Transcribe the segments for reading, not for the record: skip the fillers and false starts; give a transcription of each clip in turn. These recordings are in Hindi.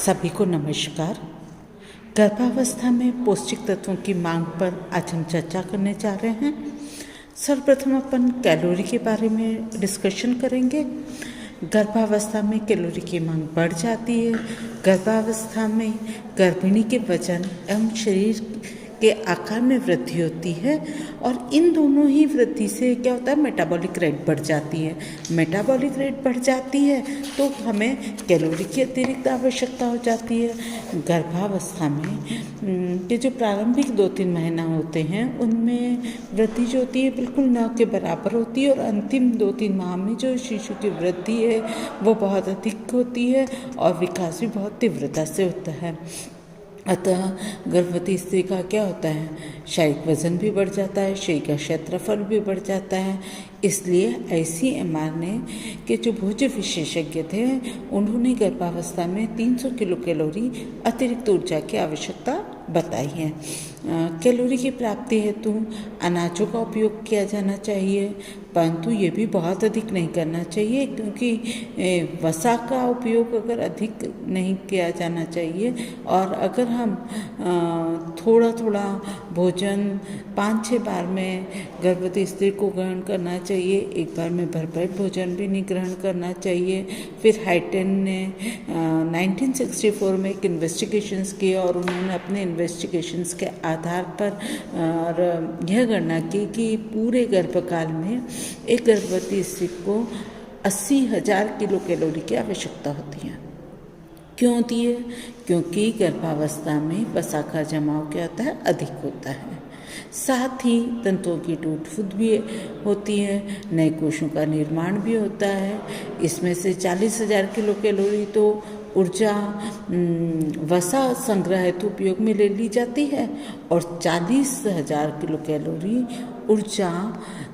सभी को नमस्कार। गर्भावस्था में पौष्टिक तत्वों की मांग पर आज हम चर्चा करने जा रहे हैं। सर्वप्रथम अपन कैलोरी के बारे में डिस्कशन करेंगे। गर्भावस्था में कैलोरी की मांग बढ़ जाती है। गर्भावस्था में गर्भिणी के वजन एवं शरीर के आकार में वृद्धि होती है और इन दोनों ही वृद्धि से क्या होता है, मेटाबॉलिक रेट बढ़ जाती है। मेटाबॉलिक रेट बढ़ जाती है तो हमें कैलोरी की अतिरिक्त आवश्यकता हो जाती है। गर्भावस्था में ये जो प्रारंभिक 2-3 महीना होते हैं उनमें वृद्धि जो होती है बिल्कुल न के बराबर होती है और अंतिम 2-3 माह में जो शिशु की वृद्धि है वो बहुत अधिक होती है और विकास भी बहुत तीव्रता से होता है। अतः गर्भवती स्त्री का क्या होता है, शारीरिक वजन भी बढ़ जाता है, शरीर का क्षेत्रफल भी बढ़ जाता है। इसलिए ICMR ने के जो भोज्य विशेषज्ञ थे उन्होंने गर्भावस्था में 300 किलो कैलोरी अतिरिक्त ऊर्जा की आवश्यकता बताई है। कैलोरी की प्राप्ति हेतु अनाजों का उपयोग किया जाना चाहिए, परंतु ये भी बहुत अधिक नहीं करना चाहिए क्योंकि वसा का उपयोग अगर अधिक नहीं किया जाना चाहिए और अगर हम थोड़ा थोड़ा भोजन 5-6 बार में गर्भवती स्त्री को ग्रहण करना चाहिए, एक बार में भरपेट भोजन भी नहीं ग्रहण करना चाहिए। फिर हाइटेन ने 1964 में एक इन्वेस्टिगेशंस किए और उन्होंने अपने इन्वेस्टिगेशंस के आधार पर यह गणना की कि पूरे गर्भकाल में एक गर्भवती स्त्री को 80,000 किलो कैलोरी की आवश्यकता होती है। क्यों होती है? क्योंकि गर्भावस्था में वसा का जमाव क्या होता है, अधिक होता है। साथ ही तंतुओं की टूट फूट भी होती है, नए कोशों का निर्माण भी होता है। इसमें से 40,000 किलो कैलोरी तो ऊर्जा वसा संग्रह हेतु उपयोग में ले ली जाती है और 40,000 किलो कैलोरी ऊर्जा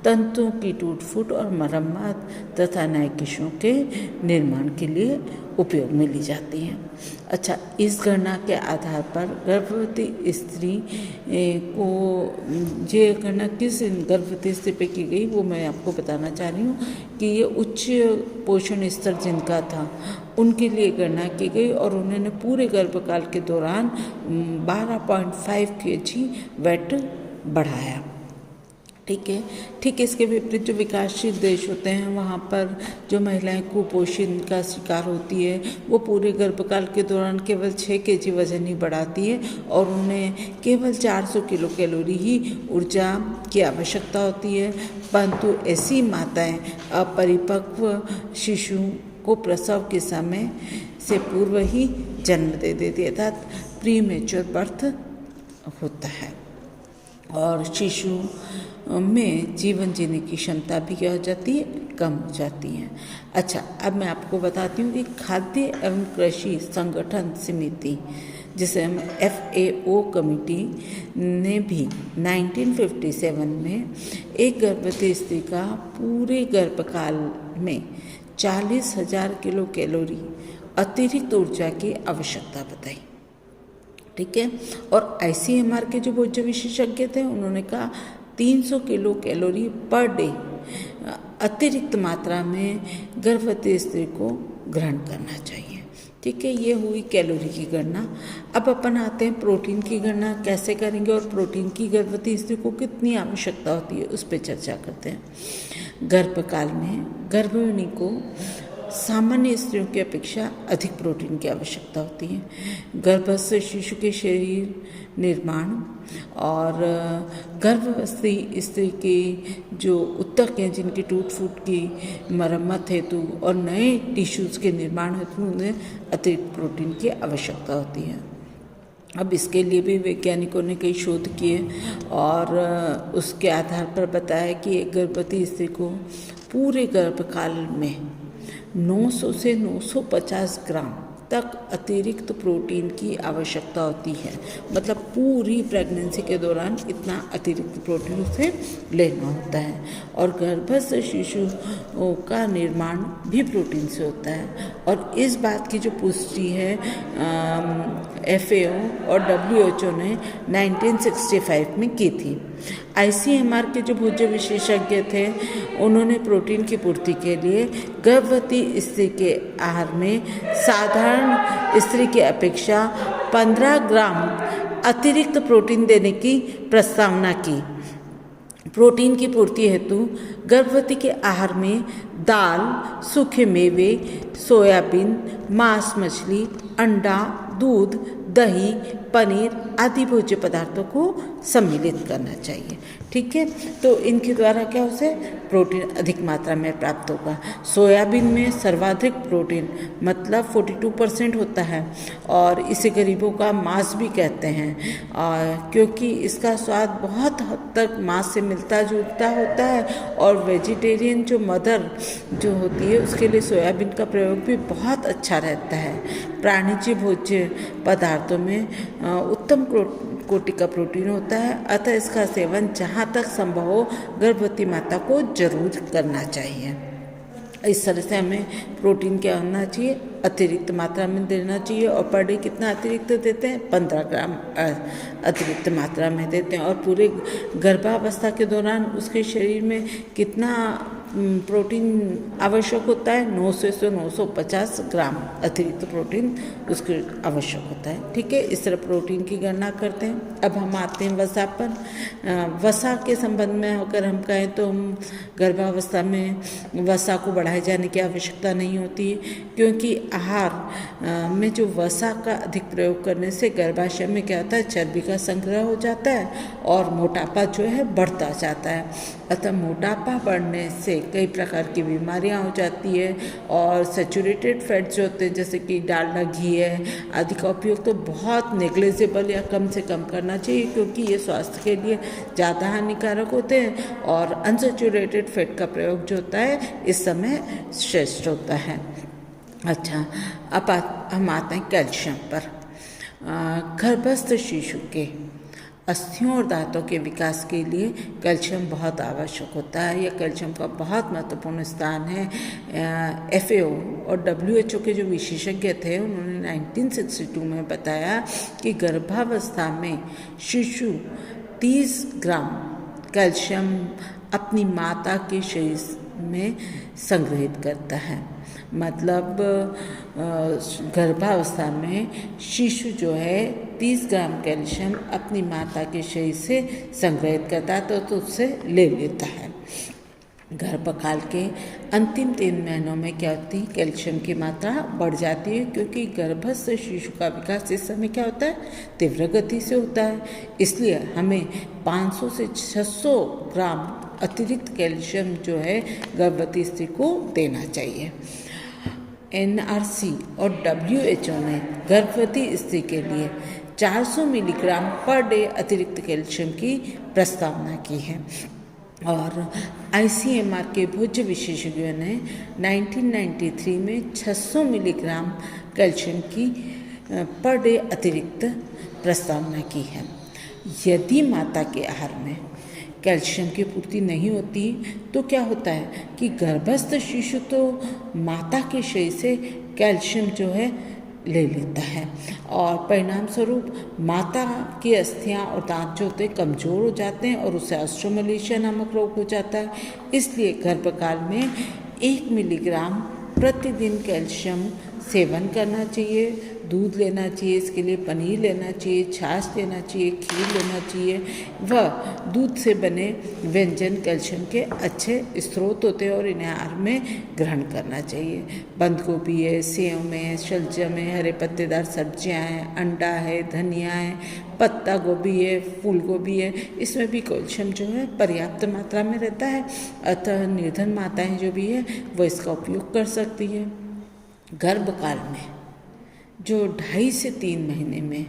तंतुओं की टूट फूट और मरम्मत तथा नए कोशों के निर्माण के लिए उपयोग में ली जाती है। अच्छा, इस गणना के आधार पर गर्भवती स्त्री को ये गणना किस गर्भवती स्त्री पे की गई वो मैं आपको बताना चाह रही हूँ कि ये उच्च पोषण स्तर जिनका था उनके लिए गणना की गई और उन्होंने पूरे गर्भकाल के दौरान 12.5 kg वेट बढ़ाया। ठीक है। इसके विपरीत जो विकासशील देश होते हैं वहाँ पर जो महिलाएं कुपोषण का शिकार होती है वो पूरे गर्भकाल के दौरान केवल 6 kg वजन ही बढ़ाती है और उन्हें केवल 400 किलो कैलोरी ही ऊर्जा की आवश्यकता होती है। परंतु ऐसी माताएं अपरिपक्व शिशु को प्रसव के समय से पूर्व ही जन्म दे देती है, अर्थात प्रीमेच्योर बर्थ होता है और शिशु में जीवन जीने की क्षमता भी क्या हो जाती है, कम हो जाती है। अच्छा, अब मैं आपको बताती हूँ कि खाद्य एवं कृषि संगठन समिति जिसे हम FAO कमेटी ने भी 1957 में एक गर्भवती स्त्री का पूरे गर्भकाल में 40,000 किलो कैलोरी अतिरिक्त ऊर्जा की आवश्यकता बताई। ठीक है। और ICMR के जो भोज्य विशेषज्ञ थे उन्होंने कहा 300 किलो कैलोरी पर डे अतिरिक्त मात्रा में गर्भवती स्त्री को ग्रहण करना चाहिए। ठीक है, ये हुई कैलोरी की गणना। अब अपन आते हैं प्रोटीन की गणना कैसे करेंगे और प्रोटीन की गर्भवती स्त्री को कितनी आवश्यकता होती है उस पर चर्चा करते हैं। गर्भकाल में गर्भिणी को सामान्य स्त्रियों की अपेक्षा अधिक प्रोटीन की आवश्यकता होती है। गर्भस्थ शिशु के शरीर निर्माण और गर्भवती स्त्री की जो ऊतक हैं जिनकी टूट फूट की मरम्मत हेतु और नए टिश्यूज़ के निर्माण हेतु उन्हें अतिरिक्त प्रोटीन की आवश्यकता होती है। अब इसके लिए भी वैज्ञानिकों ने कई शोध किए और उसके आधार पर बताया कि एक गर्भवती स्त्री को पूरे गर्भकाल में 900 से 950 ग्राम तक अतिरिक्त प्रोटीन की आवश्यकता होती है। मतलब पूरी प्रेगनेंसी के दौरान इतना अतिरिक्त प्रोटीन उसे लेना होता है और गर्भस्थ शिशु का निर्माण भी प्रोटीन से होता है और इस बात की जो पुष्टि है FAO और WHO ने 1965 में की थी। ICMR के जो भोज्य विशेषज्ञ थे उन्होंने प्रोटीन की पूर्ति के लिए गर्भवती स्त्री के आहार में साधारण स्त्री की अपेक्षा 15 ग्राम अतिरिक्त प्रोटीन देने की प्रस्तावना की। प्रोटीन की पूर्ति हेतु गर्भवती के आहार में दाल, सूखे मेवे, सोयाबीन, मांस मछली, अंडा, दूध, दही, पनीर आदि भोज्य पदार्थों को सम्मिलित करना चाहिए। ठीक है, तो इनके द्वारा क्या उसे प्रोटीन अधिक मात्रा में प्राप्त होगा। सोयाबीन में सर्वाधिक प्रोटीन मतलब 42% होता है और इसे गरीबों का मांस भी कहते हैं क्योंकि इसका स्वाद बहुत हद तक मांस से मिलता जुलता होता है और वेजिटेरियन जो मदर जो होती है उसके लिए सोयाबीन का प्रयोग भी बहुत अच्छा रहता है। प्राणीज भोज्य पदार्थों में उत्तम कोटि का प्रोटीन होता है, अतः इसका सेवन जहाँ तक संभव हो गर्भवती माता को जरूर करना चाहिए। इस तरह से हमें प्रोटीन क्या होना चाहिए, अतिरिक्त मात्रा में देना चाहिए। और पर डे कितना अतिरिक्त देते हैं, 15 ग्राम अतिरिक्त मात्रा में देते हैं। और पूरे गर्भावस्था के दौरान उसके शरीर में कितना प्रोटीन आवश्यक होता है, 900 से 950 ग्राम अतिरिक्त प्रोटीन उसके आवश्यक होता है। ठीक है, इस तरह प्रोटीन की गणना करते हैं। अब हम आते हैं वसा पर। वसा के संबंध में अगर हम कहें तो हम गर्भावस्था में वसा को बढ़ाए जाने की आवश्यकता नहीं होती है क्योंकि आहार में जो वसा का अधिक प्रयोग करने से गर्भाशय में क्या होता है, चर्बी का संग्रह हो जाता है और मोटापा जो है बढ़ता जाता है। अतः मोटापा बढ़ने से कई प्रकार की बीमारियां हो जाती है और सैचुरेटेड फैट्स जो होते हैं जैसे कि डालडा, घी है आदि का उपयोग तो बहुत नेग्लिजिबल या कम से कम करना चाहिए क्योंकि ये स्वास्थ्य के लिए ज़्यादा हानिकारक होते हैं और अनसैचुरेटेड फैट का प्रयोग जो होता है इस समय श्रेष्ठ होता है। अच्छा, अब हम आते हैं कैल्शियम पर। गर्भस्थ शिशु के अस्थियों और दांतों के विकास के लिए कैल्शियम बहुत आवश्यक होता है। यह कैल्शियम का बहुत महत्वपूर्ण स्थान है। FAO और WHO के जो विशेषज्ञ थे उन्होंने 1962 में बताया कि गर्भावस्था में शिशु 30 ग्राम कैल्शियम अपनी माता के शरीर में संग्रहित करता है। मतलब गर्भावस्था में शिशु जो है 30 ग्राम कैल्शियम अपनी माता के शरीर से संग्रहित करता है तो उससे ले लेता है। गर्भकाल के अंतिम 3 महीनों में क्या होती है, कैल्शियम की मात्रा बढ़ जाती है क्योंकि गर्भस्थ शिशु का विकास इस समय क्या होता है, तीव्र गति से होता है। इसलिए हमें 500 से 600 ग्राम अतिरिक्त कैल्शियम जो है गर्भवती स्त्री को देना चाहिए। NRC और WHO ने गर्भवती स्त्री के लिए 400 मिलीग्राम पर डे अतिरिक्त कैल्शियम की प्रस्तावना की है और ICMR के भोज्य विशेषज्ञों ने 1993 में 600 मिलीग्राम कैल्शियम की पर डे अतिरिक्त प्रस्तावना की है। यदि माता के आहार में कैल्शियम की पूर्ति नहीं होती तो क्या होता है कि गर्भस्थ शिशु तो माता के शरीर से कैल्शियम जो है ले लेता है और परिणाम स्वरूप माता की अस्थियां और दांत जो होते हैं कमज़ोर हो जाते हैं और उससे ऑस्ट्रोमलेशिया नामक रोग हो जाता है। इसलिए गर्भकाल में 1 मिलीग्राम प्रतिदिन कैल्शियम सेवन करना चाहिए। दूध लेना चाहिए, इसके लिए पनीर लेना चाहिए, छाछ लेना चाहिए, खीर लेना चाहिए व दूध से बने व्यंजन कैल्शियम के अच्छे स्रोत होते हैं और इन्हें आहार में ग्रहण करना चाहिए। बंद गोभी है, सेव है, शलजम है, हरे पत्तेदार सब्जियां हैं, अंडा है, धनिया है, पत्ता गोभी है, फूल गोभी है, इसमें भी कैल्शियम जो है पर्याप्त मात्रा में रहता है। अतः निर्धन माताएं जो भी है वो इसका उपयोग कर सकती है। गर्भकाल में जो 2.5 से 3 महीने में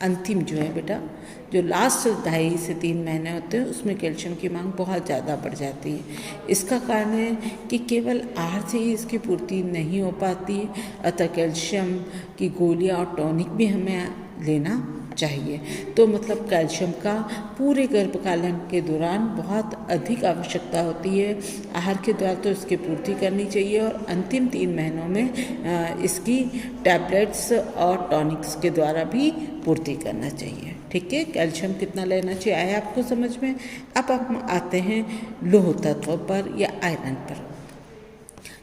अंतिम जो है बेटा, जो लास्ट 2.5 से 3 महीने होते हैं उसमें कैल्शियम की मांग बहुत ज़्यादा बढ़ जाती है। इसका कारण है कि केवल आहार से ही इसकी पूर्ति नहीं हो पाती है, अतः कैल्शियम की गोलियां और टॉनिक भी हमें लेना चाहिए। तो मतलब कैल्शियम का पूरे गर्भकालीन के दौरान बहुत अधिक आवश्यकता होती है। आहार के द्वारा तो इसकी पूर्ति करनी चाहिए और अंतिम 3 महीनों में इसकी टैबलेट्स और टॉनिक्स के द्वारा भी पूर्ति करना चाहिए। ठीक है, कैल्शियम कितना लेना चाहिए आया आपको समझ में। अब हम आते हैं लौह तत्व पर या आयरन पर।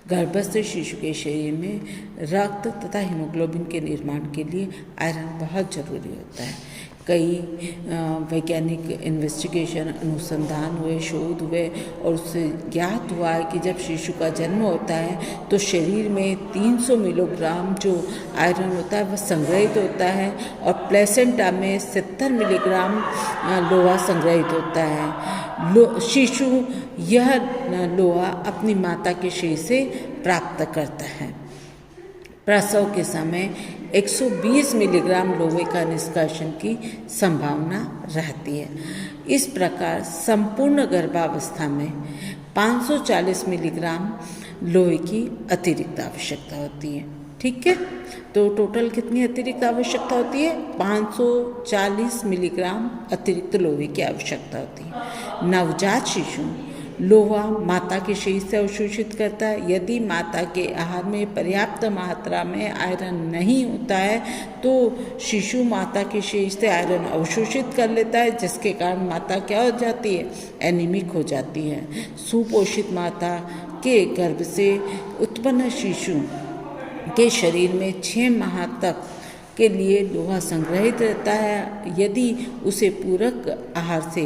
गर्भस्थ शिशु के शरीर में रक्त तथा हीमोग्लोबिन के निर्माण के लिए आयरन बहुत जरूरी होता है। कई वैज्ञानिक इन्वेस्टिगेशन अनुसंधान हुए, शोध हुए और उससे ज्ञात हुआ है कि जब शिशु का जन्म होता है तो शरीर में 300 मिलीग्राम जो आयरन होता है वह संग्रहित होता है और प्लेसेंटा में 70 मिलीग्राम लोहा संग्रहित होता है। शिशु यह लोहा अपनी माता के शरीर से प्राप्त करता है। प्रसव के समय 120 मिलीग्राम लोहे का निष्कासन की संभावना रहती है। इस प्रकार संपूर्ण गर्भावस्था में 540 मिलीग्राम लोहे की अतिरिक्त आवश्यकता होती है। ठीक है, तो टोटल कितनी अतिरिक्त आवश्यकता होती है? 540 मिलीग्राम अतिरिक्त लोहे की आवश्यकता होती है। नवजात शिशु लोहा माता के शरीर से अवशोषित करता है। यदि माता के आहार में पर्याप्त मात्रा में आयरन नहीं होता है तो शिशु माता के शरीर से आयरन अवशोषित कर लेता है, जिसके कारण माता क्या हो जाती है? एनीमिक हो जाती है। सुपोषित माता के गर्भ से उत्पन्न शिशु के शरीर में 6 माह तक के लिए लोहा संग्रहित रहता है। यदि उसे पूरक आहार से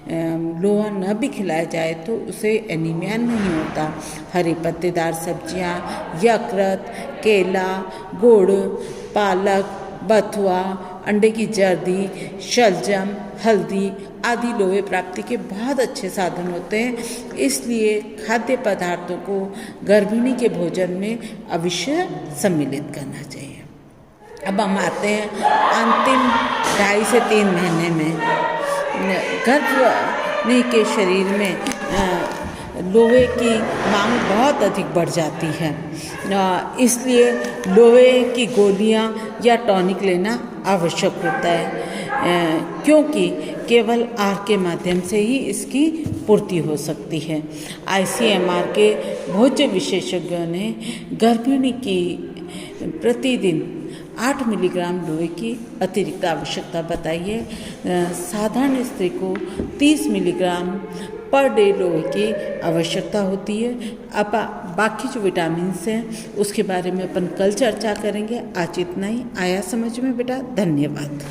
लोहा न भी खिलाया जाए तो उसे एनीमिया नहीं होता। हरी पत्तेदार सब्जियां, यकृत, केला, गुड़, पालक, बथुआ, अंडे की जर्दी, शलजम, हल्दी आदि लोहे प्राप्ति के बहुत अच्छे साधन होते हैं। इसलिए खाद्य पदार्थों को गर्भिणी के भोजन में अवश्य सम्मिलित करना चाहिए। अब हम आते हैं अंतिम 2.5 से 3 महीने में। गर्भिणी के शरीर में लोहे की मांग बहुत अधिक बढ़ जाती है, इसलिए लोहे की गोलियां या टॉनिक लेना आवश्यक होता है, क्योंकि केवल आहार के माध्यम से ही इसकी पूर्ति हो सकती है। ICMR के भोज्य विशेषज्ञों ने गर्भिणी की प्रतिदिन 8 मिलीग्राम लोहे की अतिरिक्त आवश्यकता बताई है। साधारण स्त्री को 30 मिलीग्राम पर डे लोहे की आवश्यकता होती है। अब बाकी जो विटामिन हैं उसके बारे में अपन कल चर्चा करेंगे। आज इतना ही। आया समझ में बेटा? धन्यवाद।